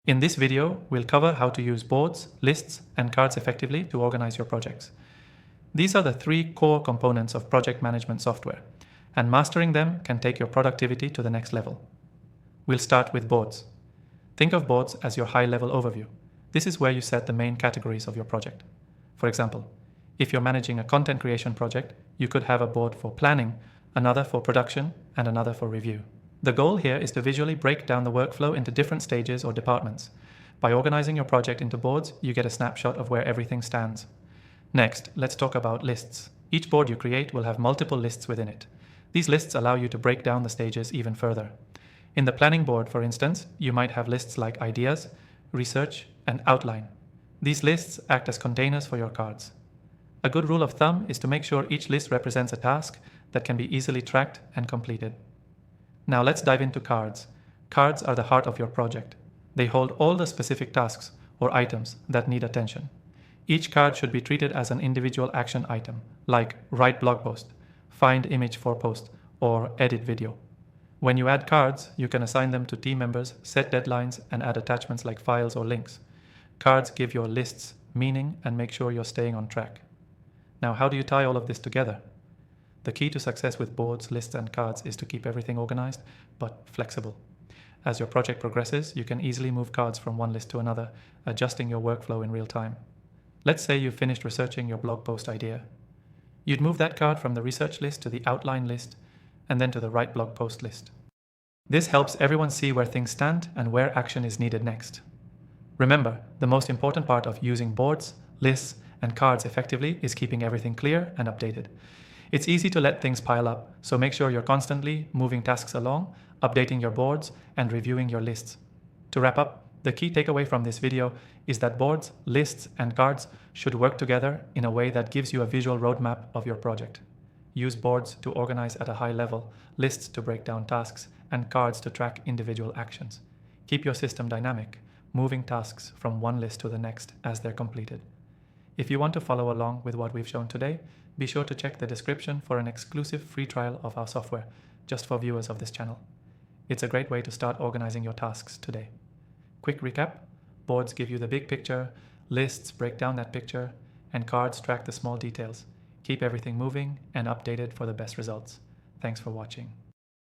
In this video, we'll cover how to use boards, lists, and cards effectively to organize your projects. These are the three core components of project management software, and mastering them can take your productivity to the next level. We'll start with boards. Think of boards as your high-level overview. This is where you set the main categories of your project. For example, if you're managing a content creation project, you could have a board for planning, another for production, and another for review. The goal here is to visually break down the workflow into different stages or departments. By organizing your project into boards, you get a snapshot of where everything stands. Next, let's talk about lists. Each board you create will have multiple lists within it. These lists allow you to break down the stages even further. In the planning board, for instance, you might have lists like ideas, research, and outline. These lists act as containers for your cards. A good rule of thumb is to make sure each list represents a task that can be easily tracked and completed. Now let's dive into cards. Cards are the heart of your project. They hold all the specific tasks or items that need attention. Each card should be treated as an individual action item, like write blog post, find image for post, or edit video. When you add cards, you can assign them to team members, set deadlines, and add attachments like files or links. Cards give your lists meaning and make sure you're staying on track. Now, how do you tie all of this together? The key to success with boards, lists, and cards is to keep everything organized, but flexible. As your project progresses, you can easily move cards from one list to another, adjusting your workflow in real time. Let's say you've finished researching your blog post idea. You'd move that card from the research list to the outline list, and then to the write blog post list. This helps everyone see where things stand and where action is needed next. Remember, the most important part of using boards, lists, and cards effectively is keeping everything clear and updated. It's easy to let things pile up, so make sure you're constantly moving tasks along, updating your boards, and reviewing your lists. To wrap up, the key takeaway from this video is that boards, lists, and cards should work together in a way that gives you a visual roadmap of your project. Use boards to organize at a high level, lists to break down tasks, and cards to track individual actions. Keep your system dynamic, moving tasks from one list to the next as they're completed. If you want to follow along with what we've shown today, be sure to check the description for an exclusive free trial of our software, just for viewers of this channel. It's a great way to start organizing your tasks today. Quick recap: boards give you the big picture, lists break down that picture, and cards track the small details. Keep everything moving and updated for the best results. Thanks for watching.